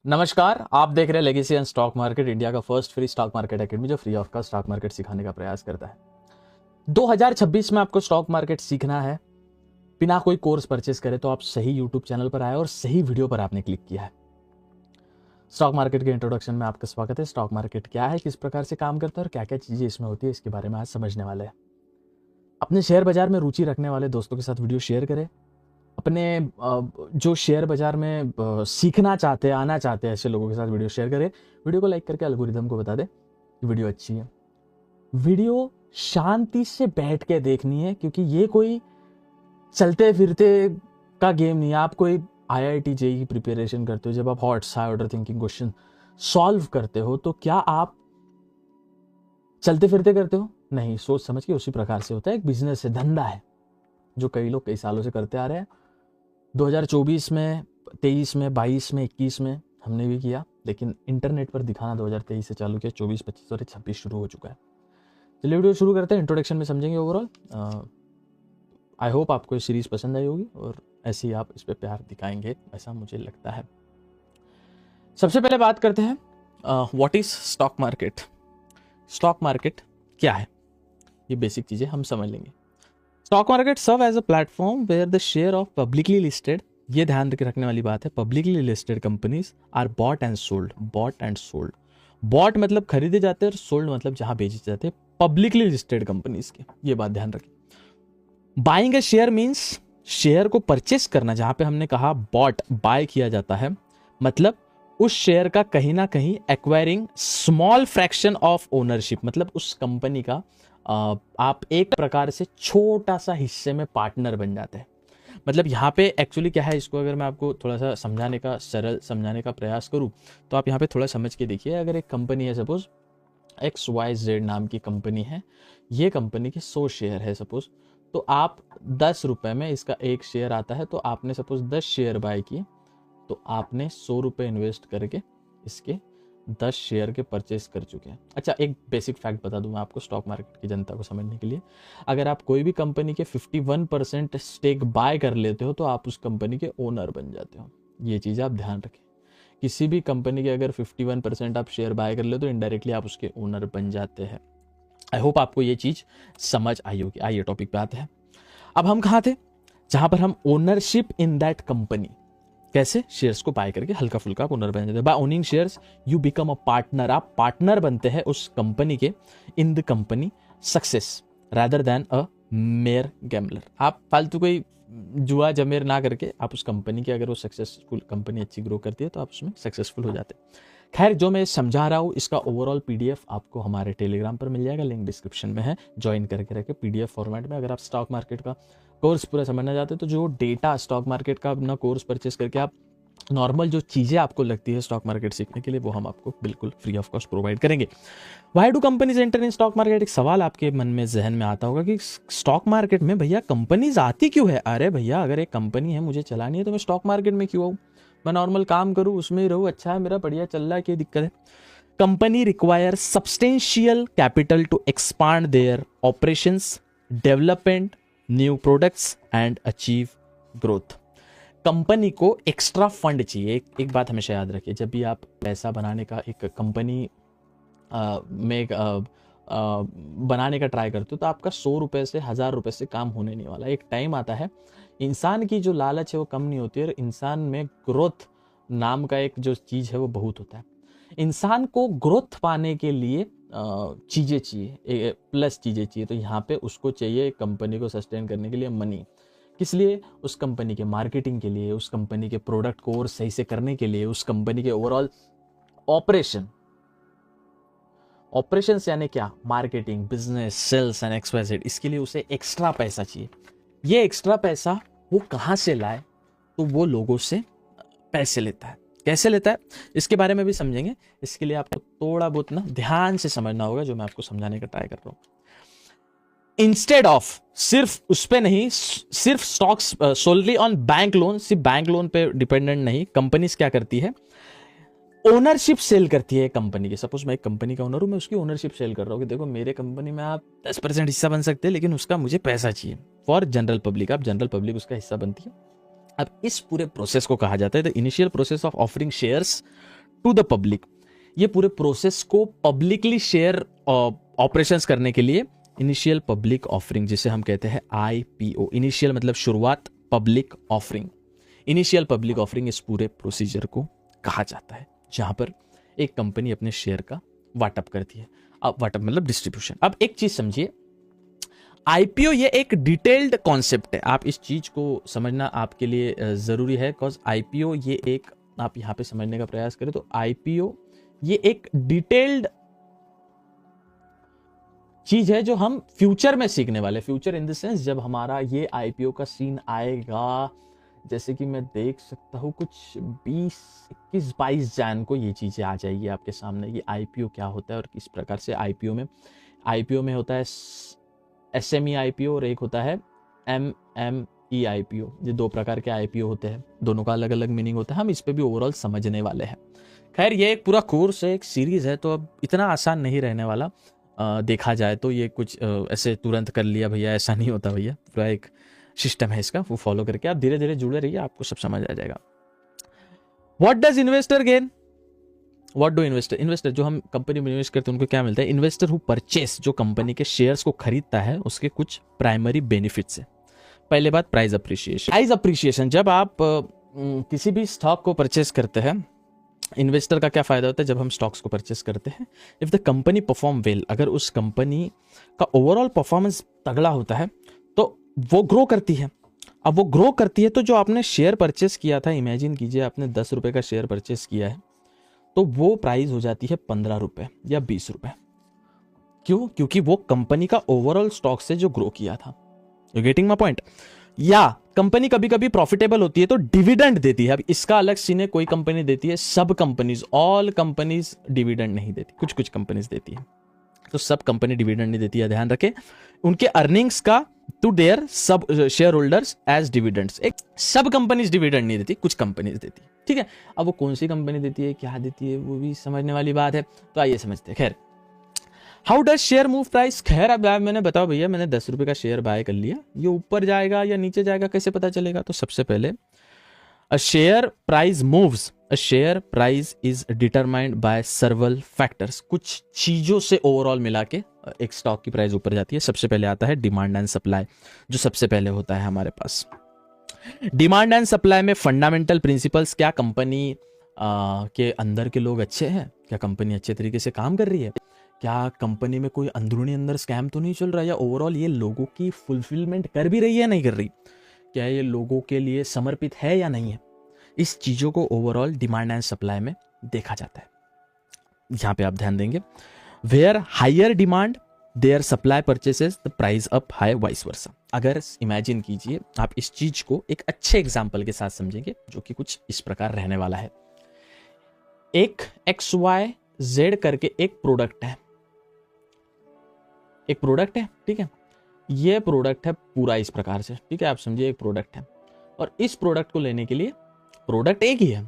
नमस्कार, आप देख रहे हैं Legacy and stock market, India का first free stock market academy जो free of cost stock market सिखाने का प्रयास करता है। 2026 में आपको स्टॉक मार्केट सीखना है बिना कोई कोर्स परचेस करे तो आप सही यूट्यूब चैनल पर आए और सही वीडियो पर आपने क्लिक किया है। स्टॉक मार्केट के इंट्रोडक्शन में आपका स्वागत है। स्टॉक मार्केट क्या है, किस प्रकार से काम करता है और क्या क्या चीजें इसमें होती है, इसके बारे में आज समझने वाले हैं। अपने शेयर बाजार में रुचि रखने वाले दोस्तों के साथ वीडियो शेयर करें। अपने जो शेयर बाजार में सीखना चाहते हैं, आना चाहते हैं, ऐसे लोगों के साथ वीडियो शेयर करें। वीडियो को लाइक करके एल्गोरिदम को बता दे कि वीडियो अच्छी है। वीडियो शांति से बैठ के देखनी है, क्योंकि ये कोई चलते फिरते का गेम नहीं है। आप कोई IIT JEE प्रिपरेशन करते हो, जब आप hots high order thinking question solve करते हो तो क्या आप चलते फिरते करते हो? नहीं, सोच समझ के। उसी प्रकार से होता है, एक बिजनेस है, धंधा है, जो कई लोग कई सालों से करते आ रहे हैं। 2024 में, 23 में, 22 में, 21 में हमने भी किया, लेकिन इंटरनेट पर दिखाना 2023 से चालू किया, 24, 25 और 26 शुरू हो चुका है। चलिए वीडियो शुरू करते हैं। इंट्रोडक्शन में समझेंगे ओवरऑल। आई होप आपको ये सीरीज पसंद आई होगी और ऐसे ही आप इस पर प्यार दिखाएंगे, ऐसा मुझे लगता है। सबसे पहले बात करते हैं what is stock market. Stock market क्या है, ये बेसिक चीजें हम समझ लेंगे। Stock market serve as a platform where the share of publicly listed, ये ध्यान रखने वाली बात है, publicly listed companies are bought and sold. Bought and sold, bought मतलब खरीदे जाते हैं और सोल्ड मतलब जहां बेचे जाते हैं, पब्लिकली लिस्टेड कंपनीज के। ये बात ध्यान रखें। बाइंग ए शेयर मींस शेयर को परचेस करना। जहां पे हमने कहा बॉट, बाय किया जाता है, मतलब उस शेयर का कहीं ना कहीं acquiring small fraction of ownership, मतलब उस कंपनी का आप एक प्रकार से छोटा सा हिस्से में पार्टनर बन जाते हैं। मतलब यहाँ पे एक्चुअली क्या है, इसको अगर मैं आपको थोड़ा सा समझाने का, सरल समझाने का प्रयास करूँ तो आप यहाँ पे थोड़ा समझ के देखिए। अगर एक कंपनी है, सपोज XYZ नाम की कंपनी है, ये कंपनी के 100 शेयर है सपोज, तो आप 10 रुपए में, इसका एक शेयर आता है, तो आपने सपोज 10 शेयर बाय किए, तो आपने 100 रुपये इन्वेस्ट करके इसके 10 शेयर के परचेस कर चुके हैं। अच्छा, एक बेसिक फैक्ट बता दूं मैं आपको स्टॉक मार्केट की जनता को समझने के लिए। अगर आप कोई भी कंपनी के 51% स्टेक बाय कर लेते हो तो आप उस कंपनी के ओनर बन जाते हो। ये चीज़ आप ध्यान रखें। किसी भी कंपनी के अगर 51% आप शेयर बाय कर ले तो इनडायरेक्टली आप उसके ओनर बन जाते हैं। आई होप आपको ये चीज़ समझ आई होगी। आइए टॉपिक पे आते हैं। अब हम कहाँ थे, जहां पर हम ओनरशिप इन दैट कंपनी, कैसे शेयर्स को बाय करके हल्का फुल्का ओनर बन जाते हैं। Buy owning shares you become a partner, आप पार्टनर बनते हैं उस कंपनी के, in the company success rather than a mere gambler. आप फालतू कोई जुआ जमेर ना करके आप उस कंपनी की, अगर वो सक्सेसफुल कंपनी अच्छी ग्रो करती है तो आप उसमें सक्सेसफुल हो जाते हैं। खैर, जो मैं समझा रहा हूँ इसका ओवरऑल PDF आपको हमारे टेलीग्राम पर मिल जाएगा, लिंक डिस्क्रिप्शन में है, ज्वाइन करके रखे PDF फॉर्मेट में। अगर आप स्टॉक मार्केट का कोर्स पूरा समझना चाहते हो तो जो डेटा स्टॉक मार्केट का अपना कोर्स परचेस करके आप नॉर्मल जो चीज़ें आपको लगती है स्टॉक मार्केट सीखने के लिए, वो हम आपको बिल्कुल फ्री ऑफ कॉस्ट प्रोवाइड करेंगे। Why do companies enter in stock market? एक सवाल आपके मन में, जहन में आता होगा कि स्टॉक मार्केट में भैया कंपनीज आती क्यों है? अरे भैया, अगर एक कंपनी है मुझे चलानी है तो मैं स्टॉक मार्केट में क्यों आऊँ? मैं नॉर्मल काम करूँ, उसमें ही रहूँ, अच्छा है मेरा, बढ़िया चल रहा है, क्या दिक्कत है? Company require substantial capital to expand their operations, development new products and achieve growth. Company को एक्स्ट्रा फंड चाहिए। एक बात हमेशा याद रखिए, जब भी आप पैसा बनाने का, एक कंपनी में बनाने का ट्राई करते हो, तो आपका 100 रुपये से 1000 रुपये से काम होने नहीं वाला। एक टाइम आता है, इंसान की जो लालच है वो कम नहीं होती है, और इंसान में ग्रोथ नाम का एक जो चीज़ है वो बहुत होता है। इंसान को ग्रोथ पाने के लिए चीज़ें चाहिए, प्लस चीज़ें चाहिए। तो यहाँ पे उसको चाहिए कंपनी को सस्टेन करने के लिए मनी। किस लिए? उस कंपनी के मार्केटिंग के लिए, उस कंपनी के प्रोडक्ट को और सही से करने के लिए, उस कंपनी के ओवरऑल ऑपरेशन यानी क्या? Marketing, business, sales and XYZ, इसके लिए उसे एक्स्ट्रा पैसा चाहिए। ये एक्स्ट्रा पैसा वो कहाँ से लाए? तो वो लोगों से पैसे लेता है। कैसे लेता है इसके बारे में भी समझेंगे। इसके लिए आपको थोड़ा बहुत ना ध्यान से समझना होगा, जो मैं आपको समझाने का ट्राई कर रहा हूँ। इंस्टेड ऑफ सिर्फ उस पे नहीं, सिर्फ stocks solely on bank loan, सिर्फ बैंक लोन पे डिपेंडेंट नहीं, कंपनीज क्या करती है, ओनरशिप सेल करती है कंपनी की। सपोज मैं एक कंपनी का ओनर हूं, मैं उसकी ओनरशिप सेल कर रहा हूं कि देखो मेरे कंपनी में आप 10% हिस्सा बन सकते हैं, लेकिन उसका मुझे पैसा चाहिए फॉर जनरल पब्लिक। आप जनरल पब्लिक उसका हिस्सा बनती है, अब इस पूरे प्रोसेस को कहा जाता है the initial process of offering shares to the public. ये पूरे प्रोसेस को पब्लिकली शेयर ऑपरेशंस करने के लिए इनिशियल पब्लिक ऑफरिंग, जिसे हम कहते हैं आईपीओ। इनिशियल मतलब शुरुआत, public offering, initial public offering इस पूरे प्रोसीजर को कहा जाता है, जहां पर एक कंपनी अपने शेयर का वाटअप करती है। अब वाटअप मतलब डिस्ट्रीब्यूशन। अब एक चीज समझिए, आईपीओ ये एक डिटेल्ड कॉन्सेप्ट है, आप इस चीज को समझना आपके लिए जरूरी है, बिकॉज आईपीओ ये एक, आप यहां पे समझने का प्रयास करें तो आईपीओ ये एक डिटेल्ड चीज है जो हम फ्यूचर में सीखने वाले। फ्यूचर इन द सेंस जब हमारा ये आईपीओ का सीन आएगा, जैसे कि मैं देख सकता हूँ कुछ 20, 21, 22 जैन को ये चीजें आ जाएगी आपके सामने, ये आईपीओ क्या होता है और किस प्रकार से आईपीओ में होता है एसएमई आईपीओ और एक होता है एमएमई आईपीओ। ये दो प्रकार के आईपीओ होते हैं, दोनों का अलग अलग मीनिंग होता है, हम इस पे भी ओवरऑल समझने वाले हैं। खैर ये एक पूरा कोर्स है, एक सीरीज है, तो अब इतना आसान नहीं रहने वाला। देखा जाए तो ये कुछ ऐसे तुरंत कर लिया भैया, ऐसा नहीं होता भैया, पूरा एक सिस्टम है इसका, वो फॉलो करके आप धीरे धीरे जुड़े रहिए, आपको सब समझ आ जाएगा। What does investor gain? What do investor जो हम कंपनी में इन्वेस्ट करते हैं उनको क्या मिलता है? इन्वेस्टर हु परचेस, जो कंपनी के शेयर्स को खरीदता है, उसके कुछ प्राइमरी बेनिफिट्स है। पहले बात प्राइस अप्रिशिएशन। जब आप किसी भी स्टॉक को परचेस करते हैं, इन्वेस्टर का क्या फायदा होता है जब हम स्टॉक्स को परचेस करते हैं? If the company perform well, अगर उस कंपनी का ओवरऑल परफॉर्मेंस तगड़ा होता है तो वो ग्रो करती है। अब वो ग्रो करती है तो जो आपने शेयर परचेस किया था, इमेजिन कीजिए आपने 10 रुपए का शेयर परचेस किया है, तो वो प्राइस हो जाती है 15 रुपए या 20 रुपए। क्यों? क्योंकि वो कंपनी का ओवरऑल स्टॉक से जो ग्रो किया था। You getting my point? या कंपनी कभी कभी प्रॉफिटेबल होती है तो डिविडेंड देती है। अब इसका अलग सीन है, कोई कंपनी देती है, सब कंपनीज, ऑल कंपनीज डिविडेंड नहीं देती, कुछ कुछ कंपनीज देती है, तो सब कंपनी डिविडेंड नहीं देती है, ध्यान रखें। उनके अर्निंग्स का टू देयर सब शेयर होल्डर्स एज डिविडेंड्स। एक सब कंपनीज डिविडेंड नहीं देती, कुछ कंपनीज देती है, ठीक है। अब वो कौन सी कंपनी देती है, क्या देती है, वो भी समझने वाली बात है, तो आइए समझते हैं। खैर, how does share move price? खैर अब मैंने बताओ भैया, मैंने 10 रुपए का शेयर बाय कर लिया, ये ऊपर जाएगा या नीचे जाएगा, कैसे पता चलेगा? तो सबसे पहले a share price moves, a share price is determined by सर्वल factors. कुछ चीजों से ओवरऑल मिला के एक स्टॉक की प्राइस ऊपर जाती है। सबसे पहले आता है डिमांड एंड सप्लाई, जो सबसे पहले होता है हमारे पास। डिमांड एंड सप्लाई में फंडामेंटल प्रिंसिपल्स, क्या कंपनी के अंदर के लोग अच्छे हैं, क्या कंपनी अच्छे तरीके से काम कर रही है, क्या कंपनी में कोई अंदरूनी अंदर स्कैम तो नहीं चल रहा है, या ओवरऑल ये लोगों की फुलफिलमेंट कर भी रही है नहीं कर रही, क्या ये लोगों के लिए समर्पित है या नहीं है। इस चीजों को ओवरऑल डिमांड एंड सप्लाई में देखा जाता है। यहां पे आप ध्यान देंगे, where higher demand there supply purchases the price up high, vice versa. अगर इमेजिन कीजिए, आप इस चीज को एक अच्छे एग्जाम्पल के साथ समझेंगे, जो कि कुछ इस प्रकार रहने वाला है। एक XYZ करके एक प्रोडक्ट है, ठीक है, ये प्रोडक्ट है पूरा इस प्रकार से, ठीक है, आप समझिए एक प्रोडक्ट है, और इस प्रोडक्ट को लेने के लिए, प्रोडक्ट एक ही है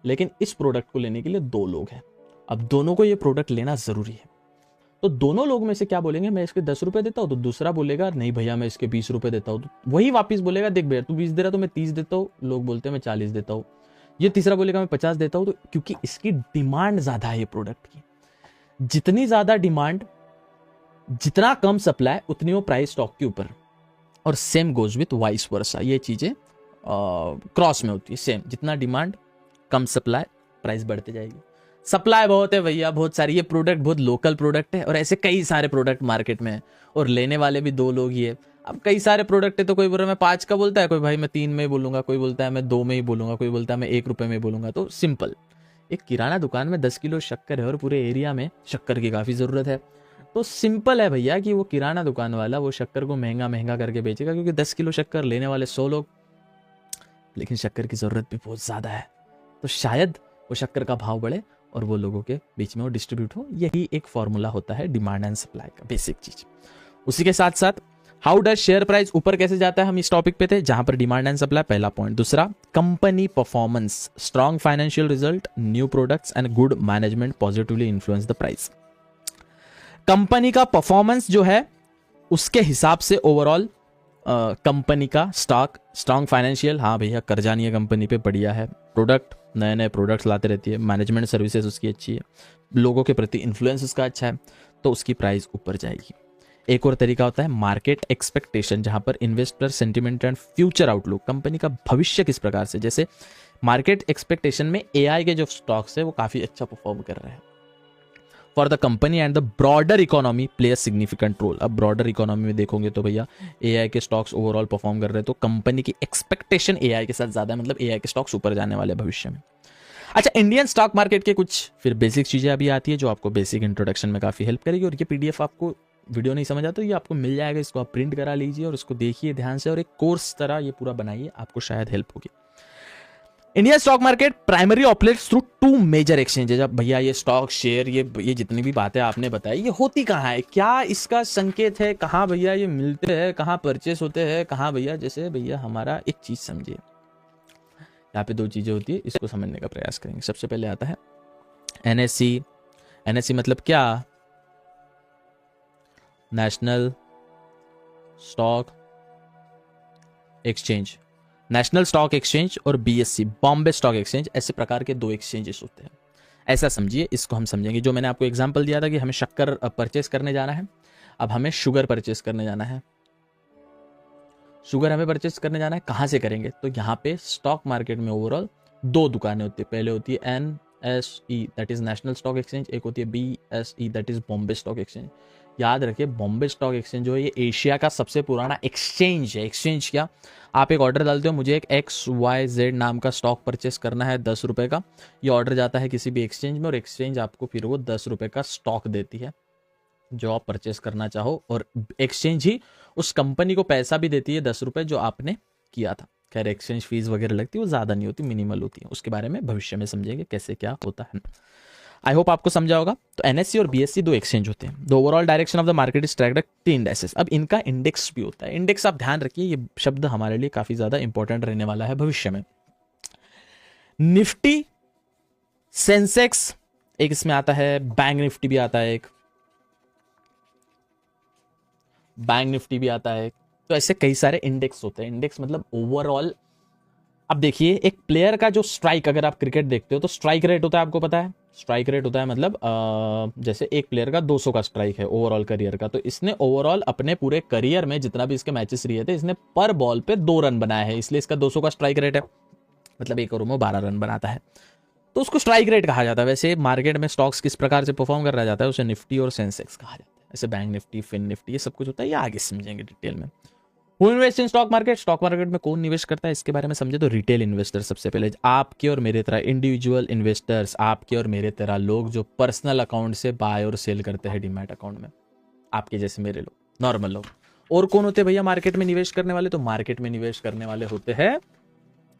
लेकिन इस प्रोडक्ट को लेने के लिए 2 लोग हैं। अब दोनों को ये प्रोडक्ट लेना जरूरी है, तो दोनों लोग में से क्या बोलेंगे, मैं इसके 10 रुपए देता हूं, तो दूसरा बोलेगा नहीं भैया मैं इसके 20 रुपए देता हूं, तो वही वापिस बोलेगा देख भैया तू 20 दे रहा तो मैं 30 देता हूं, लोग बोलते हैं मैं 40 देता हूं, ये तीसरा बोलेगा मैं 50 देता हूं। तो क्योंकि इसकी डिमांड ज्यादा है, ये प्रोडक्ट की जितनी ज्यादा डिमांड, जितना कम सप्लाई, उतनी वो प्राइस स्टॉक के ऊपर। और same goes with vice versa, ये चीजें क्रॉस में होती है सेम, जितना डिमांड कम सप्लाई, प्राइस बढ़ती जाएगी। सप्लाई बहुत है भैया, बहुत सारी, ये प्रोडक्ट बहुत लोकल प्रोडक्ट है, और ऐसे कई सारे प्रोडक्ट मार्केट में है, और लेने वाले भी 2 लोग ही है। अब कई सारे प्रोडक्ट है तो कोई बोल रहा है मैं 5 का बोलता है, कोई भाई मैं 3 में ही बोलूंगा, कोई बोलता है मैं 2 में ही बोलूंगा, कोई बोलता है मैं 1 रुपए में बोलूंगा। तो सिंपल, एक किराना दुकान में 10 किलो शक्कर है और पूरे एरिया में शक्कर की काफी जरूरत है, तो सिंपल है भैया कि वो किराना दुकान वाला वो शक्कर को महंगा महंगा करके बेचेगा, क्योंकि 10 किलो शक्कर लेने वाले 100 लोग, लेकिन शक्कर की जरूरत भी बहुत ज्यादा है, तो शायद वो शक्कर का भाव बढ़े और वो लोगों के बीच में वो डिस्ट्रीब्यूट हो। यही एक फॉर्मूला होता है डिमांड एंड सप्लाई का, बेसिक चीज। उसी के साथ साथ हाउ डज शेयर प्राइस ऊपर कैसे जाता है, हम इस टॉपिक पे थे जहां पर डिमांड एंड सप्लाई पहला पॉइंट। दूसरा, company performance, strong financial result, new products and good management positively influence the price. Company का परफॉर्मेंस जो है उसके हिसाब से ओवरऑल कंपनी का स्टॉक, स्ट्रॉन्ग फाइनेंशियल, हाँ भैया कर्जा नहीं है कंपनी पे, बढ़िया है। प्रोडक्ट, नए नए प्रोडक्ट्स लाते रहती है। मैनेजमेंट सर्विसेज उसकी अच्छी है। लोगों के प्रति इन्फ्लुएंस उसका अच्छा है, तो उसकी प्राइस ऊपर जाएगी। एक और तरीका होता है मार्केट एक्सपेक्टेशन, जहां पर investor sentiment and future outlook, company का भविष्य किस प्रकार से, जैसे मार्केट एक्सपेक्टेशन में एआई के जो स्टॉक्स है वो काफी अच्छा परफॉर्म कर रहे हैं। For the company and the broader economy play a significant role. अब ब्रॉडर इकोनॉमी में देखोगे तो भैया एआई के स्टॉक्स ओवरऑल परफॉर्म कर रहे हैं, तो कंपनी की एक्सपेक्टेशन एआई के साथ ज्यादा है, मतलब एआई के स्टॉक्स ऊपर जाने वाले भविष्य में। अच्छा, इंडियन स्टॉक मार्केट के कुछ फिर बेसिक चीजें अभी आती है जो आपको बेसिक इंट्रोडक्शन में काफी हेल्प करेगी। और ये पीडीएफ आपको वीडियो नहीं समझ आता तो ये आपको मिल जाएगा, इसको आप प्रिंट करा लीजिए और इसको देखिए ध्यान से और एक कोर्स तरह ये पूरा बनाइए, आपको शायद हेल्प होगी। Indian stock market primary operates through 2 major exchanges. अब भैया ये स्टॉक शेयर ये जितनी भी बातें आपने बताई ये होती कहाँ है, क्या इसका संकेत है, कहाँ भैया ये मिलते हैं, कहाँ परचेस होते हैं, कहाँ भैया, जैसे भैया हमारा एक चीज समझिए, यहाँ पे 2 चीजें होती है, इसको समझने का प्रयास करेंगे। सबसे पहले आता है एनएससी। एनएससी मतलब क्या, national stock exchange. National stock exchange और बीएससी बॉम्बे स्टॉक एक्सचेंज, ऐसे प्रकार के 2 एक्सचेंजेस होते हैं। ऐसा समझिए, इसको हम समझेंगे। जो मैंने आपको एग्जांपल दिया था कि हमें शक्कर परचेस करने जाना है, अब हमें शुगर परचेस करने जाना है। शुगर हमें परचेस करने जाना है, कहाँ से करेंगे, तो यहाँ पे स्टॉक मार्केट में ओवरऑल 2 दुकानें होती है। पहले होती है NSE that is national stock exchange, एक होती है BSE that is Bombay stock exchange. याद रखिए बॉम्बे स्टॉक एक्सचेंज जो है ये एशिया का सबसे पुराना एक्सचेंज है। एक्सचेंज क्या, आप एक ऑर्डर डालते हो, मुझे एक XYZ नाम का स्टॉक परचेस करना है 10 रुपए का, ये ऑर्डर जाता है किसी भी एक्सचेंज में और एक्सचेंज आपको फिर वो 10 रुपए का स्टॉक देती है जो आप परचेस करना चाहो, और एक्सचेंज ही उस कंपनी को पैसा भी देती है 10 रुपए जो आपने किया था। खैर एक्सचेंज फीस वगैरह लगती है, वो ज़्यादा नहीं होती, मिनिमल होती है। उसके बारे में भविष्य में समझेंगे कैसे क्या होता है। आई होप आपको समझा होगा। तो एनएससी और बीएससी 2 एक्सचेंज होते हैं। The overall direction of the market is tracked by indexes. अब इनका इंडेक्स भी होता है। इंडेक्स आप ध्यान रखिए, ये शब्द हमारे लिए काफी ज्यादा इंपॉर्टेंट रहने वाला है भविष्य में। निफ्टी, सेंसेक्स, एक इसमें आता है बैंक निफ्टी भी आता है, एक बैंक निफ्टी भी आता है। तो ऐसे कई सारे इंडेक्स होते हैं। इंडेक्स मतलब ओवरऑल। अब देखिए एक प्लेयर का जो स्ट्राइक, अगर आप क्रिकेट देखते हो तो स्ट्राइक रेट होता है, आपको पता है स्ट्राइक रेट होता है मतलब जैसे एक प्लेयर का 200 का स्ट्राइक है ओवरऑल करियर का, तो इसने ओवरऑल अपने पूरे करियर में जितना भी इसके मैचेस रहे थे इसने पर बॉल पे 2 रन बनाए हैं, इसलिए इसका 200 का स्ट्राइक रेट है। मतलब एक ओवर में 12 रन बनाता है, तो उसको स्ट्राइक रेट कहा जाता है। वैसे मार्केट में स्टॉक्स किस प्रकार से परफॉर्म कर रहा जाता है उसे निफ्टी और सेंसेक्स कहा जाता है। ऐसे बैंक निफ्टी, फिन निफ्टी, ये सब कुछ होता है, ये आगे समझेंगे डिटेल में। Who invest in stock market, stock market में कौन निवेश करता है इसके बारे में समझे तो रिटेल इन्वेस्टर सबसे पहले, आपके और मेरे तरह इंडिविजुअल इन्वेस्टर्स, आपके और मेरे तरह लोग जो पर्सनल अकाउंट से बाय और सेल करते हैं डीमैट अकाउंट में, आपके जैसे मेरे लोग, नॉर्मल लोग। और कौन होते हैं भैया मार्केट में निवेश करने वाले, तो मार्केट में निवेश करने वाले होते हैं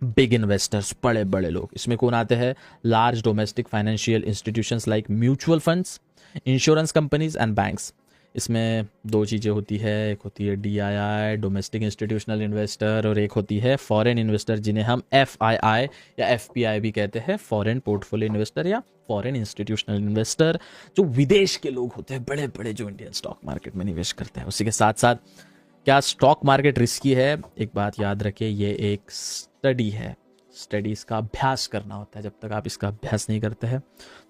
बिग इन्वेस्टर्स, बड़े बड़े लोग। इसमें कौन आते हैं, large domestic financial institutions like mutual funds, insurance companies and banks. इसमें 2 चीज़ें होती है, एक होती है DII डोमेस्टिक इंस्टीट्यूशनल इन्वेस्टर, और एक होती है फॉरेन इन्वेस्टर जिन्हें हम FII या FPI भी कहते हैं, फॉरेन पोर्टफोलियो इन्वेस्टर या फॉरेन इंस्टीट्यूशनल इन्वेस्टर, जो विदेश के लोग होते हैं बड़े बड़े जो इंडियन स्टॉक मार्केट में निवेश करते हैं। उसी के साथ साथ क्या स्टॉक मार्केट रिस्की है, एक बात याद रखिए, ये एक स्टडी है, स्टडी इसका अभ्यास करना होता है। जब तक आप इसका अभ्यास नहीं करते हैं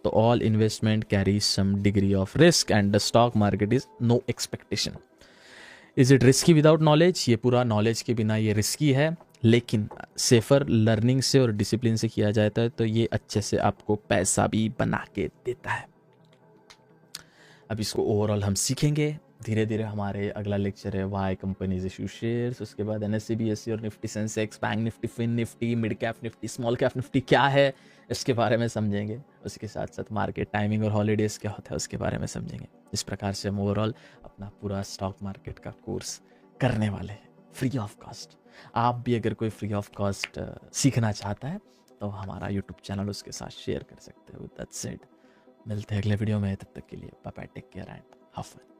तो all investment carry some degree of risk and the stock market is no expectation. Is it risky without knowledge, ये पूरा नॉलेज के बिना ये रिस्की है, लेकिन सेफर लर्निंग से और डिसिप्लिन से किया जाता है तो ये अच्छे से आपको पैसा भी बना के देता है। अब इसको ओवरऑल हम सीखेंगे धीरे धीरे। हमारे अगला लेक्चर है वाई कंपनीज इशू शेयर्स, उसके बाद NSE BSE और Nifty Sensex, bank Nifty, fin Nifty, mid cap Nifty, small cap Nifty क्या है इसके बारे में समझेंगे। उसके साथ साथ मार्केट टाइमिंग और हॉलीडेज क्या होता है उसके बारे में समझेंगे। इस प्रकार से हम ओवरऑल अपना पूरा स्टॉक मार्केट का कोर्स करने वाले हैं फ्री ऑफ कॉस्ट। आप भी अगर कोई फ्री ऑफ कॉस्ट सीखना चाहता है तो हमारा यूट्यूब चैनल उसके साथ शेयर कर सकते हो। दैट्स इट, मिलते हैं अगले वीडियो में, तब तक के लिए bye bye, take care and have fun.